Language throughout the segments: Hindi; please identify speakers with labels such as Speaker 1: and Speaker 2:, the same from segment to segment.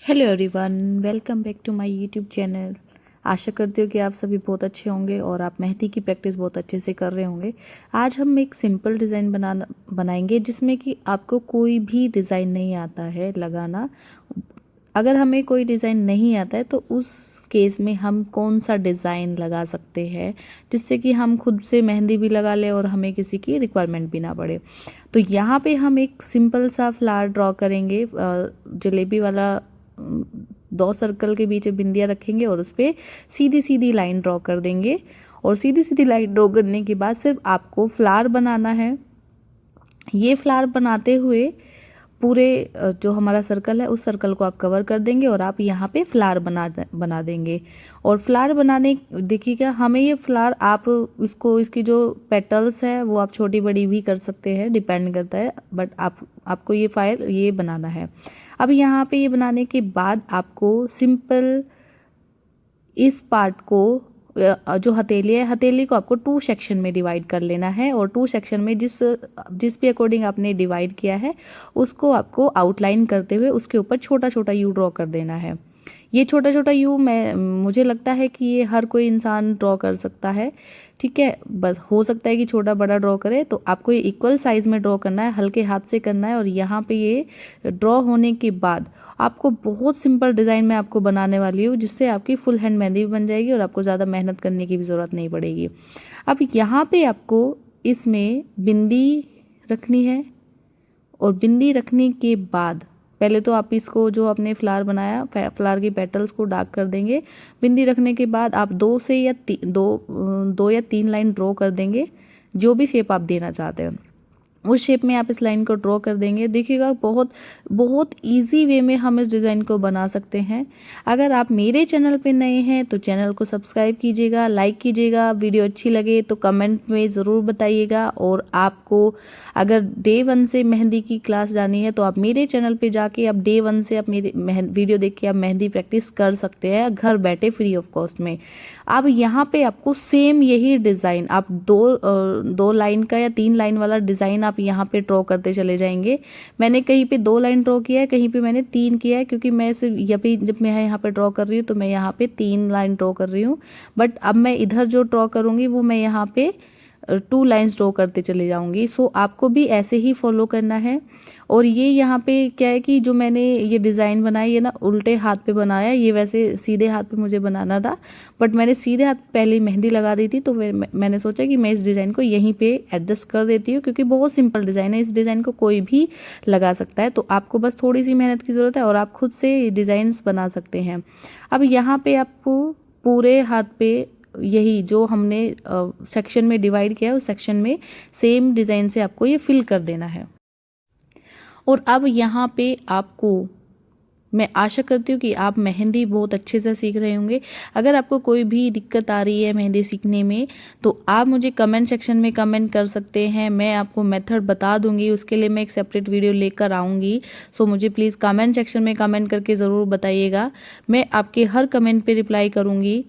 Speaker 1: Hello everyone, welcome back to my YouTube channel. आशा करती हूँ कि आप सभी बहुत अच्छे होंगे और आप मेहंदी की प्रैक्टिस बहुत अच्छे से कर रहे होंगे। आज हम एक सिंपल डिज़ाइन बनाएंगे जिसमें कि आपको कोई भी डिज़ाइन नहीं आता है लगाना। अगर हमें कोई डिज़ाइन नहीं आता है तो उस केस में हम कौन सा डिज़ाइन लगा सकते हैं जिससे कि हम खुद से मेहंदी भी लगा लें और हमें किसी की रिक्वायरमेंट भी ना पड़े। तो यहाँ पे हम एक सिंपल सा फ्लावर ड्रॉ करेंगे। जलेबी वाला 2 सर्कल के बीच बिंदियाँ रखेंगे और उस पर सीधी सीधी लाइन ड्रॉ कर देंगे। और सीधी सीधी लाइन ड्रॉ करने के बाद सिर्फ आपको फ्लावर बनाना है। ये फ्लावर बनाते हुए पूरे जो हमारा सर्कल है उस सर्कल को आप कवर कर देंगे और आप यहाँ पे फ्लावर बना देंगे। और फ्लावर बनाने देखिएगा, हमें ये फ्लावर आप इसकी जो पेटल्स है वो आप छोटी बड़ी भी कर सकते हैं, डिपेंड करता है, बट आपको ये बनाना है। अब यहाँ पे ये बनाने के बाद आपको सिंपल इस पार्ट को जो हथेली है, हथेली को आपको 2 सेक्शन में डिवाइड कर लेना है। और 2 सेक्शन में जिस भी अकॉर्डिंग आपने डिवाइड किया है उसको आपको आउटलाइन करते हुए उसके ऊपर छोटा छोटा यू ड्रॉ कर देना है। ये छोटा छोटा यू मुझे लगता है कि ये हर कोई इंसान ड्रॉ कर सकता है, ठीक है। बस हो सकता है कि छोटा बड़ा ड्रॉ करे, तो आपको ये इक्वल साइज़ में ड्रॉ करना है, हल्के हाथ से करना है। और यहाँ पे ये ड्रॉ होने के बाद आपको बहुत सिंपल डिज़ाइन में आपको बनाने वाली हूँ जिससे आपकी फुल हैंड मेहंदी भी बन जाएगी और आपको ज़्यादा मेहनत करने की भी ज़रूरत नहीं पड़ेगी। अब यहाँ पे आपको इसमें बिंदी रखनी है। और बिंदी रखने के बाद पहले तो आप इसको जो आपने फ्लावर बनाया, फ्लावर की पेटल्स को डार्क कर देंगे। बिंदी रखने के बाद आप 2 या 3 लाइन ड्रॉ कर देंगे, जो भी शेप आप देना चाहते हैं उस शेप में आप इस लाइन को ड्रॉ कर देंगे। देखिएगा, बहुत बहुत इजी वे में हम इस डिज़ाइन को बना सकते हैं। अगर आप मेरे चैनल पे नए हैं तो चैनल को सब्सक्राइब कीजिएगा, लाइक कीजिएगा, वीडियो अच्छी लगे तो कमेंट में ज़रूर बताइएगा। और आपको अगर डे 1 से मेहंदी की क्लास जानी है तो आप मेरे चैनल पे जाके आप डे 1 से आप मेरी वीडियो देख के आप मेहंदी प्रैक्टिस कर सकते हैं घर बैठे फ्री ऑफ कॉस्ट में। अब यहाँ पे आपको सेम यही डिज़ाइन आप दो लाइन का या 3 लाइन वाला डिज़ाइन आप यहाँ पे ड्रॉ करते चले जाएंगे। मैंने कहीं पे 2 लाइन ड्रॉ किया है, कहीं पे मैंने 3 किया है, क्योंकि मैं सिर्फ जब मैं यहाँ पे ड्रॉ कर रही हूँ तो मैं यहाँ पे 3 लाइन ड्रॉ कर रही हूँ। बट अब मैं इधर जो ड्रॉ करूँगी वो मैं यहाँ पे 2 लाइन्स ड्रॉ करते चले जाऊंगी। सो आपको भी ऐसे ही फॉलो करना है। और ये यहाँ पे क्या है कि जो मैंने ये डिज़ाइन बनाया ये ना उल्टे हाथ पे बनाया, ये वैसे सीधे हाथ पे मुझे बनाना था, बट मैंने सीधे हाथ पहले मेहंदी लगा दी थी। तो मैंने सोचा कि मैं इस डिज़ाइन को यहीं पे एडजस्ट कर देती हूँ, क्योंकि बहुत सिंपल डिज़ाइन है, इस डिज़ाइन को कोई भी लगा सकता है। तो आपको बस थोड़ी सी मेहनत की ज़रूरत है और आप खुद से डिज़ाइंस बना सकते हैं। अब यहाँ पे आपको पूरे हाथ पे यही जो हमने सेक्शन में डिवाइड किया है उस सेक्शन में सेम डिज़ाइन से आपको ये फिल कर देना है। और अब यहाँ पे आपको मैं आशा करती हूँ कि आप मेहंदी बहुत अच्छे से सीख रहे होंगे। अगर आपको कोई भी दिक्कत आ रही है मेहंदी सीखने में तो आप मुझे कमेंट सेक्शन में कमेंट कर सकते हैं, मैं आपको मेथड बता दूंगी। उसके लिए मैं एक सेपरेट वीडियो लेकर आऊँगी। सो मुझे प्लीज़ कमेंट सेक्शन में कमेंट करके ज़रूर बताइएगा, मैं आपके हर कमेंट पे रिप्लाई करूँगी।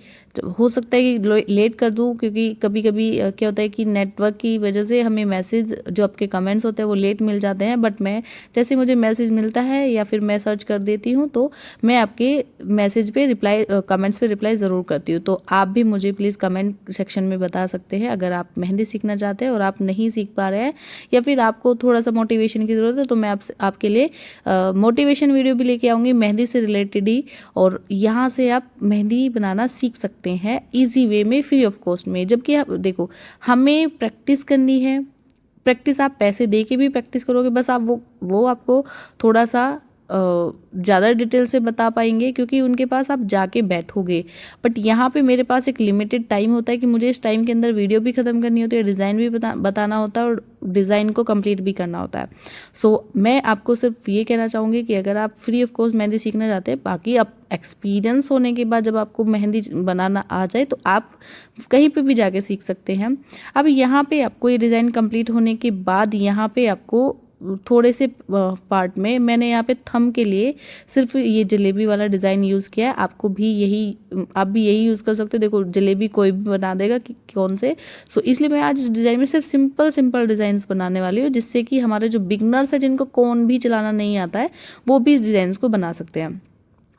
Speaker 1: हो सकता है कि लेट कर दूं, क्योंकि कभी कभी क्या होता है कि नेटवर्क की वजह से हमें मैसेज जो आपके कमेंट्स होते हैं वो लेट मिल जाते हैं। बट मैं जैसे मुझे मैसेज मिलता है या फिर मैं सर्च कर देती हूँ तो मैं आपके मैसेज पे रिप्लाई, कमेंट्स पे रिप्लाई ज़रूर करती हूँ। तो आप भी मुझे प्लीज़ कमेंट सेक्शन में बता सकते हैं अगर आप मेहंदी सीखना चाहते हैं और आप नहीं सीख पा रहे हैं या फिर आपको थोड़ा सा मोटिवेशन की ज़रूरत है, तो मैं आपके लिए मोटिवेशन वीडियो भी लेके आऊँगी मेहंदी से रिलेटेड ही। और यहाँ से आप मेहंदी बनाना सीख सकते हैं इजी वे में फ्री ऑफ कॉस्ट में। जबकि आप देखो, हमें प्रैक्टिस करनी है, प्रैक्टिस आप पैसे दे के भी प्रैक्टिस करोगे, बस आप वो आपको थोड़ा सा ज़्यादा डिटेल से बता पाएंगे क्योंकि उनके पास आप जाके बैठोगे। बट यहाँ पे मेरे पास एक लिमिटेड टाइम होता है कि मुझे इस टाइम के अंदर वीडियो भी ख़त्म करनी होती है, डिज़ाइन भी बताना होता है और डिज़ाइन को कंप्लीट भी करना होता है। सो मैं आपको सिर्फ ये कहना चाहूँगी कि अगर आप फ्री ऑफ कॉस्ट मेहंदी सीखना चाहते हैं, बाकी आप एक्सपीरियंस होने के बाद जब आपको मेहंदी बनाना आ जाए तो आप कहीं पे भी जाके सीख सकते हैं। अब यहाँ पे आपको ये डिज़ाइन कंप्लीट होने के बाद यहाँ पे आपको थोड़े से पार्ट में मैंने यहाँ पे थंब के लिए सिर्फ ये जलेबी वाला डिज़ाइन यूज़ किया है। आप भी यही यूज़ कर सकते हो। देखो, जलेबी कोई भी बना देगा कि कौन से। सो इसलिए मैं आज इस डिज़ाइन में सिर्फ सिंपल डिज़ाइंस बनाने वाली हूँ, जिससे कि हमारे जो बिगनर्स हैं जिनको कोन भी चलाना नहीं आता है वो भी इस डिज़ाइंस को बना सकते हैं।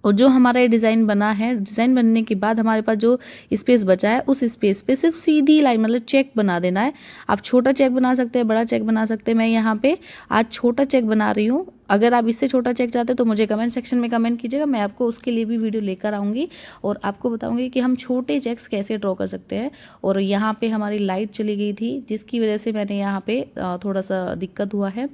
Speaker 1: और जो हमारा ये डिज़ाइन बना है, डिज़ाइन बनने के बाद हमारे पास जो स्पेस बचा है उस स्पेस पे सिर्फ सीधी लाइन मतलब चेक बना देना है। आप छोटा चेक बना सकते हैं, बड़ा चेक बना सकते हैं। मैं यहाँ पे आज छोटा चेक बना रही हूँ। अगर आप इससे छोटा चेक चाहते हैं तो मुझे कमेंट सेक्शन में कमेंट कीजिएगा, मैं आपको उसके लिए भी वीडियो लेकर आऊँगी और आपको बताऊँगी कि हम छोटे चेक्स कैसे ड्रॉ कर सकते हैं। और यहाँ पे हमारी लाइट चली गई थी जिसकी वजह से मैंने यहाँ पे थोड़ा सा दिक्कत हुआ है।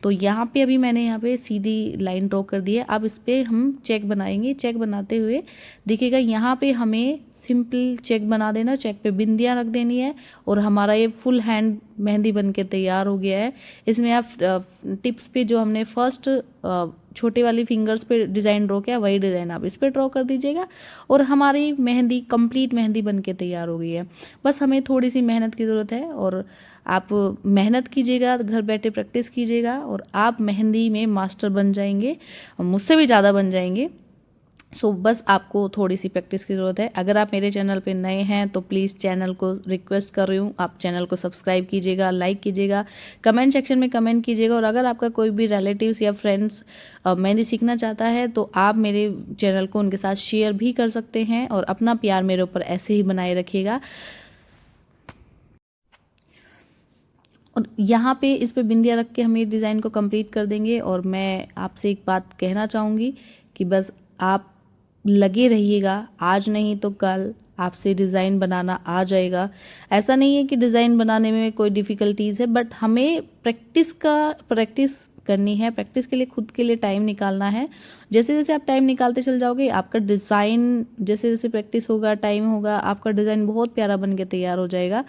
Speaker 1: तो यहाँ पे अभी मैंने यहाँ पे सीधी लाइन ड्रॉ कर दी है। अब इस पर हम चेक बनाएंगे। चेक बनाते हुए देखिएगा यहाँ पे हमें सिंपल चेक बना देना, चेक पे बिंदियाँ रख देनी है और हमारा ये फुल हैंड मेहंदी बन के तैयार हो गया है। इसमें आप टिप्स पे जो हमने फर्स्ट छोटे वाली फिंगर्स पे डिज़ाइन ड्रॉ किया वही डिज़ाइन आप इस पर ड्रॉ कर दीजिएगा और हमारी मेहंदी कंप्लीट मेहंदी बन के तैयार हो गई है। बस हमें थोड़ी सी मेहनत की ज़रूरत है और आप मेहनत कीजिएगा, घर बैठे प्रैक्टिस कीजिएगा और आप मेहंदी में मास्टर बन जाएंगे, मुझसे भी ज़्यादा बन जाएंगे। बस आपको थोड़ी सी प्रैक्टिस की ज़रूरत है। अगर आप मेरे चैनल पे नए हैं तो प्लीज़ चैनल को रिक्वेस्ट कर रही हूँ, आप चैनल को सब्सक्राइब कीजिएगा, लाइक कीजिएगा, कमेंट सेक्शन में कमेंट कीजिएगा। और अगर आपका कोई भी रिलेटिव्स या फ्रेंड्स मेहंदी सीखना चाहता है तो आप मेरे चैनल को उनके साथ शेयर भी कर सकते हैं और अपना प्यार मेरे ऊपर ऐसे ही बनाए रखिएगा। और यहाँ पे इस पे बिंदिया रख के हम ये डिज़ाइन को कंप्लीट कर देंगे। और मैं आपसे एक बात कहना चाहूँगी कि बस आप लगे रहिएगा, आज नहीं तो कल आपसे डिज़ाइन बनाना आ जाएगा। ऐसा नहीं है कि डिज़ाइन बनाने में कोई डिफ़िकल्टीज़ है, बट हमें प्रैक्टिस करनी है। प्रैक्टिस के लिए खुद के लिए टाइम निकालना है। जैसे जैसे आप टाइम निकालते चल जाओगे आपका डिज़ाइन, जैसे जैसे प्रैक्टिस होगा, टाइम होगा, आपका डिज़ाइन बहुत प्यारा बन के तैयार हो जाएगा।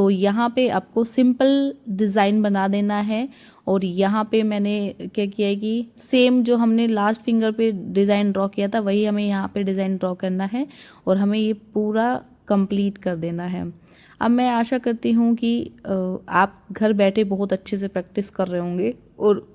Speaker 1: यहाँ पे आपको सिंपल डिज़ाइन बना देना है। और यहाँ पे मैंने क्या किया है कि सेम जो हमने लास्ट फिंगर पे डिज़ाइन ड्रॉ किया था वही हमें यहाँ पे डिज़ाइन ड्रॉ करना है और हमें ये पूरा कंप्लीट कर देना है। अब मैं आशा करती हूँ कि आप घर बैठे बहुत अच्छे से प्रैक्टिस कर रहे होंगे। और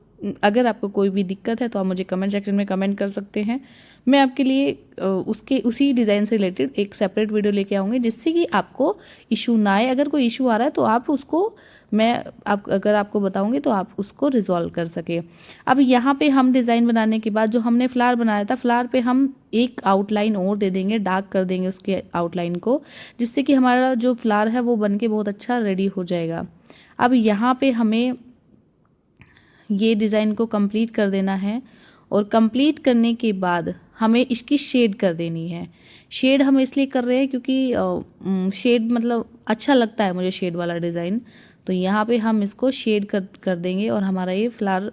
Speaker 1: अगर आपको कोई भी दिक्कत है तो आप मुझे कमेंट सेक्शन में कमेंट कर सकते हैं। मैं आपके लिए उसी डिज़ाइन से रिलेटेड एक सेपरेट वीडियो लेके आऊँगी जिससे कि आपको इशू ना आए। अगर कोई इशू आ रहा है तो आप उसको अगर आपको बताऊंगी तो आप उसको रिजॉल्व कर सके। अब यहाँ पे हम डिज़ाइन बनाने के बाद जो हमने फ्लावर बनाया था, फ्लावर पे हम एक आउटलाइन और दे देंगे, डार्क कर देंगे उसके आउटलाइन को, जिससे कि हमारा जो फ्लावर है वो बन के बहुत अच्छा रेडी हो जाएगा। अब यहाँ पे हमें ये डिज़ाइन को कंप्लीट कर देना है और कंप्लीट करने के बाद हमें इसकी शेड कर देनी है। शेड हम इसलिए कर रहे हैं क्योंकि शेड मतलब अच्छा लगता है मुझे शेड वाला डिज़ाइन। तो यहाँ पे हम इसको शेड कर देंगे और हमारा ये फ्लावर